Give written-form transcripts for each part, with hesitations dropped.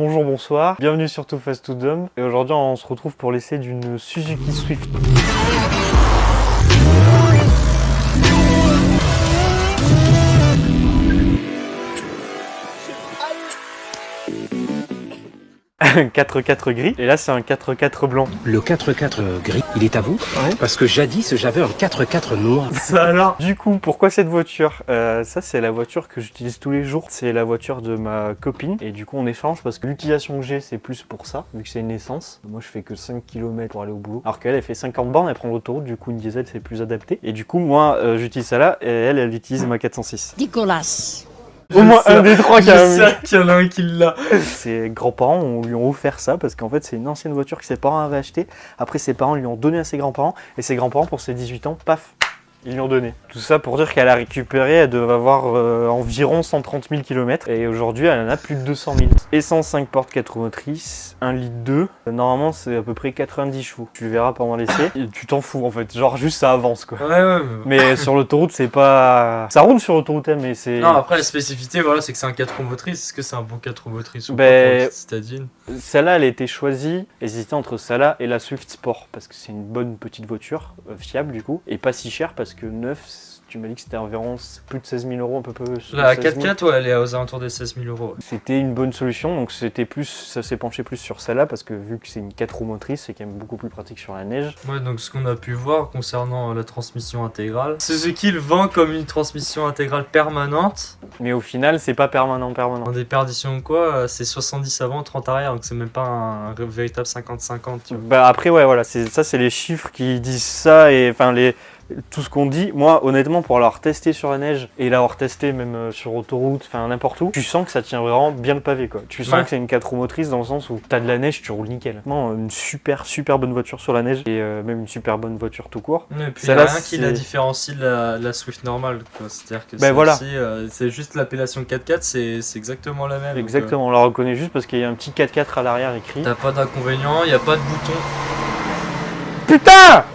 Bonjour, bonsoir, bienvenue sur Too Fast to Dumb. Et aujourd'hui on se retrouve pour l'essai d'une Suzuki Swift. 4x4 gris, et là c'est un 4x4 blanc. Le 4x4 gris, il est à vous? Ouais. Parce que jadis j'avais un 4x4 noir. Ça alors. Du coup, pourquoi cette voiture? Ça c'est la voiture que j'utilise tous les jours. C'est la voiture de ma copine. Et du coup on échange parce que l'utilisation que j'ai c'est plus pour ça, vu que c'est une essence. Moi je fais que 5 km pour aller au boulot. Alors qu'elle fait 50 bornes, elle prend l'autoroute, du coup une diesel c'est plus adapté. Et du coup moi j'utilise ça là, et elle utilise ma 406. Nicolas. Au moins un des trois qui a Je sais qu'il y en a un qui l'a. Ses grands-parents lui ont offert ça parce qu'en fait c'est une ancienne voiture que ses parents avaient achetée. Après ses parents lui ont donné à ses grands-parents et ses grands-parents pour ses 18 ans, paf, ils lui ont donné. Tout ça pour dire qu'elle a récupéré, elle devait avoir environ 130 000 km et aujourd'hui elle en a plus de 200 000. Essence 5 portes 4 roues motrices, 1 litre 2. Normalement c'est à peu près 90 chevaux. Tu le verras pendant l'essai. Tu t'en fous en fait, genre juste ça avance quoi. Ouais. Mais sur l'autoroute c'est pas... Ça roule sur l'autoroute mais c'est... Non, après la spécificité voilà, c'est que c'est un 4 roues motrices. Est-ce que c'est un bon 4 roues motrices ou pas pour une citadine? Celle-là elle a été choisie, hésiter entre celle-là et la Swift Sport parce que c'est une bonne petite voiture, fiable du coup, et pas si chère parce que neuf, tu m'as dit que c'était environ plus de 16 000 euros, un peu plus. La 4x4, ouais, elle est aux alentours des 16 000 euros. C'était une bonne solution, donc c'était plus, ça s'est penché plus sur celle-là parce que vu que c'est une 4 roues motrices, c'est quand même beaucoup plus pratique sur la neige. Ouais, donc ce qu'on a pu voir concernant la transmission intégrale, Suzuki le vend comme une transmission intégrale permanente. Mais au final, c'est pas permanent. Dans des perditions ou quoi, c'est 70 avant, 30 arrière, donc c'est même pas un véritable 50-50. Bah après, ouais, voilà, ça c'est les chiffres qui disent ça et enfin tout ce qu'on dit. Moi honnêtement pour l'avoir testé sur la neige et l'avoir testé même sur autoroute, enfin n'importe où, tu sens que ça tient vraiment bien le pavé quoi. Tu sens que c'est une 4 roues motrices dans le sens où t'as de la neige, tu roules nickel. Non, une super bonne voiture sur la neige et même une super bonne voiture tout court. Et puis il n'y a rien qui la différencie de la Swift normale quoi. C'est-à-dire que c'est juste l'appellation 4x4, c'est exactement la même. Exactement, on la reconnaît juste parce qu'il y a un petit 4x4 à l'arrière écrit. T'as pas d'inconvénient, il n'y a pas de bouton. Putain!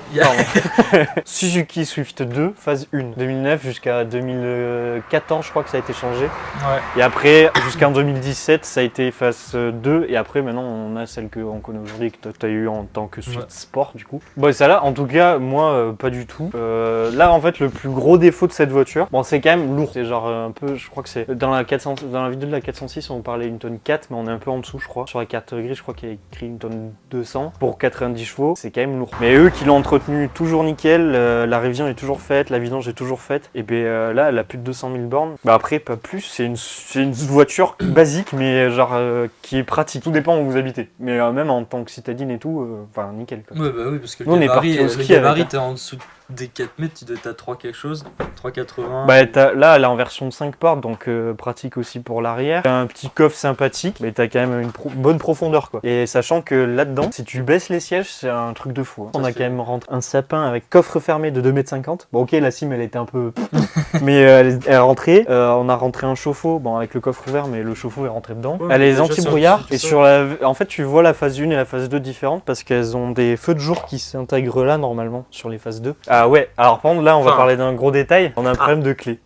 Suzuki Swift 2, phase 1, 2009 jusqu'à 2014 je crois que ça a été changé. Ouais. Et après jusqu'en 2017 ça a été phase 2 et après maintenant on a celle qu'on connaît aujourd'hui que tu as eu en tant que Swift Sport du coup. Bon ça là en tout cas moi pas du tout. Là en fait le plus gros défaut de cette voiture, bon c'est quand même lourd, c'est genre un peu, je crois que c'est dans la vidéo de la 406 on parlait d'une tonne 4 mais on est un peu en dessous je crois. Sur la carte grise je crois qu'il y a écrit une tonne 200 pour 90 chevaux, c'est quand même lourd. Mais eux qui l'ont entretenu toujours nickel, la révision est toujours faite, la vidange est toujours faite, et bien là elle a plus de 200 000 bornes. Bah après pas plus, c'est une voiture basique mais genre qui est pratique, tout dépend où vous habitez. Mais même en tant que citadine et tout, enfin nickel quoi. Ouais bah oui parce que nous, le gabarit t'es en dessous des 4 mètres, tu dois être à 3 quelque chose, 3,80. Bah là elle est en version 5 portes donc pratique aussi pour l'arrière. T'as un petit coffre sympathique mais t'as quand même une bonne profondeur quoi. Et sachant que là-dedans, si tu baisses les sièges c'est un truc de fou. Hein. On a quand même rentré un sapin avec coffre fermé de 2,50 m. Bon ok la cime elle était un peu... mais elle est rentrée. On a rentré un chauffe-eau, bon avec le coffre ouvert mais le chauffe-eau est rentré dedans. Ouais, elle est anti-brouillard et en fait tu vois la phase 1 et la phase 2 différentes parce qu'elles ont des feux de jour qui s'intègrent là normalement sur les phases 2. Ah ouais, alors par contre là on va parler d'un gros détail, on a un problème de clé.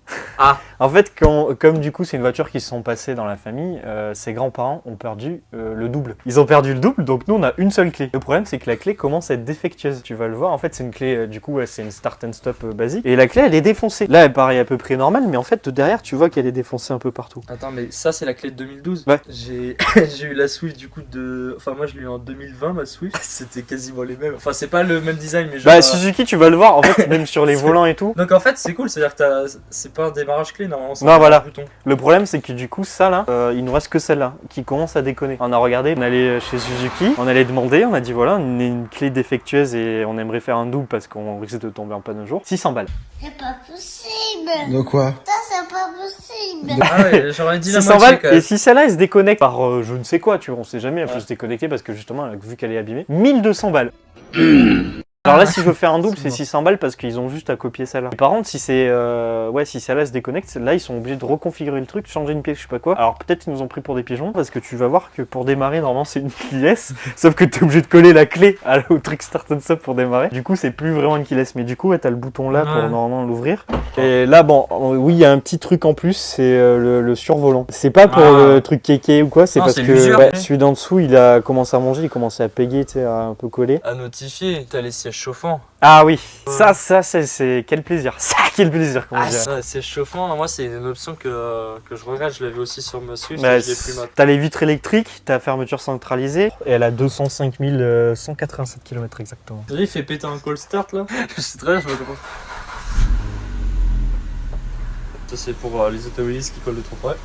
En fait comme du coup c'est une voiture qui se sont passées dans la famille, ses grands-parents ont perdu le double. Ils ont perdu le double donc nous on a une seule clé. Le problème c'est que la clé commence à être défectueuse, tu vas le voir, en fait c'est une clé du coup c'est une start and stop basique et la clé elle est défoncée. Là elle paraît à peu près normale mais en fait derrière tu vois qu'elle est défoncée un peu partout. Attends mais ça c'est la clé de 2012. Ouais. J'ai eu la Swift du coup enfin moi je l'ai eu en 2020 ma Swift. C'était quasiment les mêmes. Enfin c'est pas le même design mais genre... Bah Suzuki tu vas le voir en fait même sur les volants et tout. Donc en fait c'est cool, c'est-à-dire que c'est pas un démarrage clé normalement. Non voilà. Bouton. Le problème c'est que du coup ça là, il nous reste que celle-là qui commence à déconner. On a regardé, on allait chez Suzuki, on allait demander, on a dit voilà on a une clé défectueuse et on aimerait faire un double parce qu'on risque de tomber en panne un jour. 600 balles. C'est pas possible. De quoi? Ça c'est pas possible. Ah ouais, j'aurais dit la 600 moitié balles quand même. et si celle-là elle se déconnecte par je ne sais quoi, tu vois, on sait jamais, elle peut se déconnecter parce que justement vu qu'elle est abîmée. 1200 balles. Genre là, si je veux faire un double, c'est 600 balles parce qu'ils ont juste à copier celle-là. Par contre, si c'est si celle-là se déconnecte, là ils sont obligés de reconfigurer le truc, changer une pièce, je sais pas quoi. Alors peut-être ils nous ont pris pour des pigeons parce que tu vas voir que pour démarrer, normalement c'est une keyless, sauf que t'es obligé de coller la clé au truc Start and Stop pour démarrer. Du coup, c'est plus vraiment une keyless, mais du coup, t'as le bouton là pour normalement l'ouvrir. Et là, bon, oui, il y a un petit truc en plus, c'est le survolant. C'est pas pour le truc kéké ou quoi, c'est parce que celui d'en dessous, il a commencé à manger, il commençait à péguer, tu sais, à un peu coller. À notifier, t'as les sièges chauffants. Ah oui, ça c'est quel plaisir. Ça, quel plaisir, comment dire. Ça, sièges chauffants, moi c'est une option que je regrette, je l'avais aussi sur ma Swift, je l'ai plus maintenant. T'as les vitres électriques, t'as fermeture centralisée, et elle a 205 187 km exactement. Vous voyez, il fait péter un call start là. Je sais très bien, je me comprends. Ça c'est pour les automobilistes qui collent de trop près.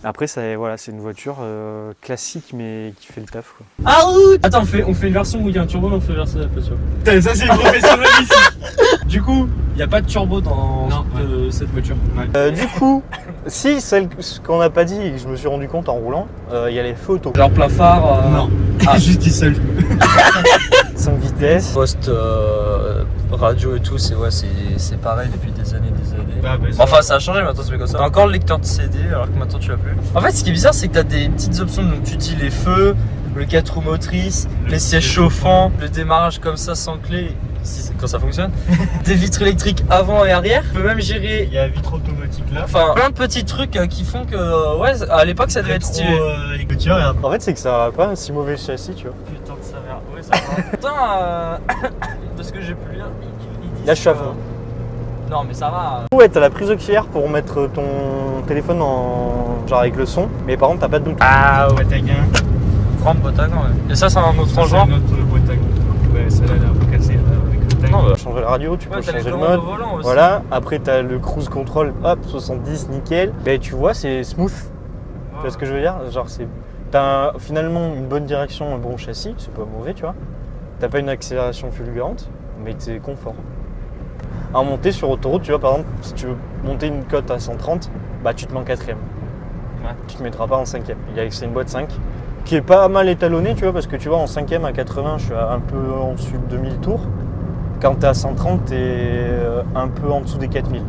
Après, c'est une voiture classique mais qui fait le taf quoi. Ah oui. Attends, on fait une version où il y a un turbo, on fait une version à la voiture. Ça c'est professionnel ici. Du coup, il n'y a pas de turbo dans cette voiture. Du coup, si celle qu'on n'a pas dit et que je me suis rendu compte en roulant, il y a les feux auto. Genre plein phare. Non. Juste dit seul. 5 vitesses. Post radio et tout, c'est pareil depuis des années. Enfin, ça a changé maintenant, c'est comme ça. T'as encore le lecteur de CD alors que maintenant tu l'as plus. En fait, ce qui est bizarre, c'est que t'as des petites options. Donc, tu dis les feux, le 4 roues motrices, les sièges chauffants, le démarrage comme ça sans clé, quand ça fonctionne. Des vitres électriques avant et arrière. Tu peux même gérer. Il y a vitre automatique là. Enfin, plein de petits trucs qui font que, à l'époque, ça devait être stylé. En fait, c'est que ça n'a pas un si mauvais châssis, tu vois. Putain de sa mère. Ouais, ça va. Putain, de ce que j'ai pu lire, il Là, je suis à fond. Non, mais ça va. Ouais, t'as la prise auxiliaire pour mettre ton téléphone genre avec le son, mais par contre, t'as pas de Bluetooth. Ah ouais, t'as gain. Grande boîte à gants, ouais. Et ça, c'est un autre rangement. C'est notre boîte à gants. Ouais, celle-là, elle est un peu cassée avec le tag. Tu peux changer la radio, tu peux changer le mode. Voilà, après t'as le cruise control, hop, 70, nickel. Mais tu vois, c'est smooth. Tu vois ce que je veux dire? Genre, t'as finalement une bonne direction, un bon châssis, c'est pas mauvais, tu vois. T'as pas une accélération fulgurante, mais t'es confort. À monter sur autoroute, tu vois, par exemple, si tu veux monter une cote à 130, bah tu te mets en 4ème. Ouais. Tu te mettras pas en 5ème. C'est une boîte 5 qui est pas mal étalonnée, tu vois, parce que tu vois, en 5ème à 80, je suis un peu en dessous de 2000 tours. Quand t'es à 130, t'es un peu en dessous des 4000.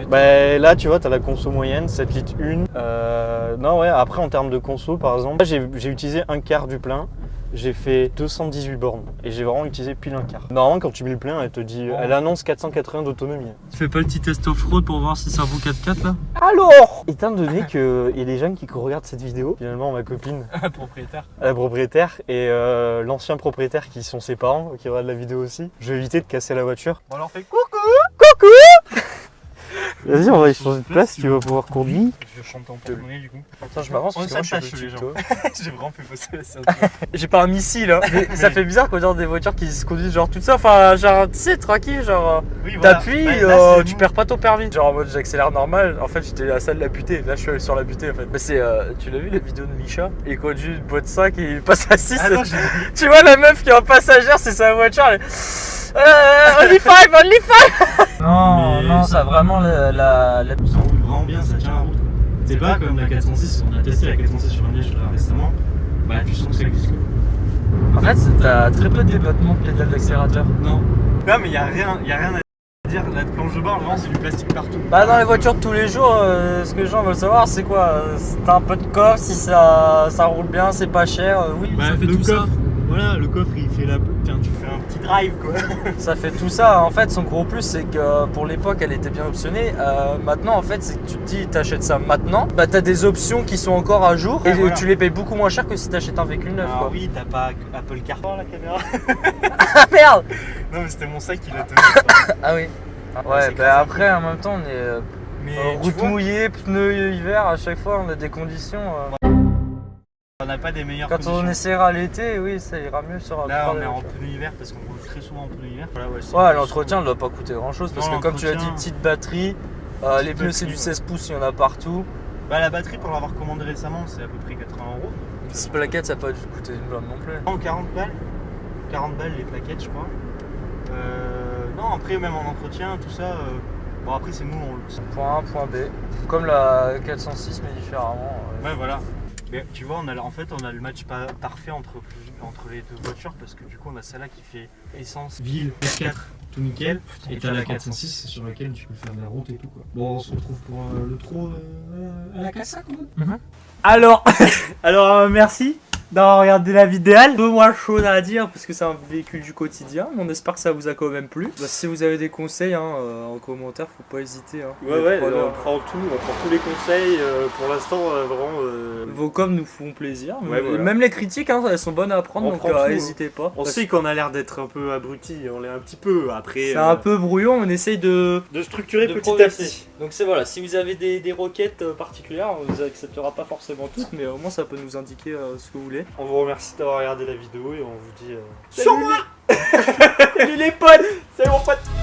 Bah, là, tu vois, t'as la conso moyenne, 7 litres 1. Non, ouais, après, en termes de conso, par exemple, là, j'ai utilisé un quart du plein. J'ai fait 218 bornes et j'ai vraiment utilisé pile un quart. Normalement, quand tu mets le plein, elle te dit, elle annonce 480 d'autonomie. Tu fais pas le petit test off-road pour voir si ça vaut 4x4 là? Alors, étant donné qu'il y a des gens qui regardent cette vidéo, finalement ma copine, la propriétaire et l'ancien propriétaire qui sont ses parents, qui regardent la vidéo aussi, je vais éviter de casser la voiture. On leur fait coucou. Vas-y, on va échanger de place, tu vas pouvoir conduire. Je chante en porte-monnaie du coup. Attends, je m'avance parce que moi je suis les petit, gens. toi. J'ai vraiment fait passer la ceinture. J'ai pas un missile, hein. Mais ça fait bizarre quand on a des voitures qui se conduisent genre tout ça. Enfin, genre, tu sais, tranquille, genre. Oui, voilà. T'appuies, tu perds pas ton permis. Genre en mode j'accélère normal. En fait, j'étais à la salle de la butée. Là, je suis allé sur la butée en fait. Mais c'est. Tu l'as vu la vidéo de Misha? Il conduit une boîte 5 et il passe à 6. Ah non, tu vois la meuf qui est en passagère, c'est sa voiture. Elle... only 5. Non, ça a vraiment la. Ça roule vraiment bien, ça tient la route. C'est pas comme la 406, on a testé la 406 sur un neige là récemment. Bah tu sens que ça glisse. En fait, t'as très peu de débattement de pédale d'accélérateur. Non, mais y a rien à dire. La planche de bord, vraiment c'est du plastique partout. Bah dans les voitures de tous les jours, ce que les gens veulent savoir c'est quoi? T'as un peu de coffre, si ça roule bien, c'est pas cher, oui, bah, ça fait le tout coffre, ça. Voilà, le coffre il fait tu fais un petit drive quoi. Ça fait tout ça. En fait, son gros plus c'est que pour l'époque elle était bien optionnée. Maintenant en fait c'est que tu te dis t'achètes ça maintenant, bah t'as des options qui sont encore à jour et voilà. Tu les payes beaucoup moins cher que si t'achètes un véhicule neuf. Ah oui, t'as pas Apple CarPlay la caméra. Ah merde. Non mais c'était mon sac qui l'a tenu. Ah oui. Ouais, bah après en même temps on est route mouillée, pneus hiver, à chaque fois on a des conditions. On n'a pas des meilleures Quand conditions. on essaiera l'été, oui, ça ira mieux sur. Là, on est en pneu hiver parce qu'on roule très souvent en pneu hiver. Voilà, ouais, l'entretien ne doit pas coûter grand chose parce que, comme tu as dit, petite batterie, les pneus c'est du 16 pouces, il y en a partout. Bah, la batterie, pour l'avoir commandé récemment, c'est à peu près 80 €. Cette plaquette, ça n'a pas dû coûter une blinde non plus. Non, 40 balles. 40 balles les plaquettes, je crois. Non, après, même en entretien, tout ça, Bon après c'est nous on le... Point A, point B. Comme la 406 mais différemment. Ouais voilà. Mais tu vois, on a le match parfait entre les deux voitures parce que du coup on a celle-là qui fait essence, ville, S4, tout nickel. Et t'as la 406 sur laquelle tu peux faire de la route et tout quoi. Bon on se retrouve pour le trot à la Casa quand même. Alors, merci d'avoir regardé la vidéo. Un peu moins chaud à dire parce que c'est un véhicule du quotidien, mais on espère que ça vous a quand même plu. Bah, si vous avez des conseils en commentaire, faut pas hésiter. Hein. Ouais, on prend tous les conseils. Pour l'instant, vraiment. Vos coms nous font plaisir. Ouais, voilà. Même les critiques, hein, elles sont bonnes à apprendre, On donc prend tout, n'hésitez pas. On sait qu'on a l'air d'être un peu abrutis, on l'est un petit peu. Après, c'est un peu brouillon, on essaye de structurer de petit à progresser. petit. Donc c'est voilà, si vous avez des requêtes particulières, on vous acceptera pas forcément toutes, mais au moins ça peut nous indiquer ce que vous voulez. On vous remercie d'avoir regardé la vidéo et on vous dit. Sur moi. Salut les potes. Salut mon pote.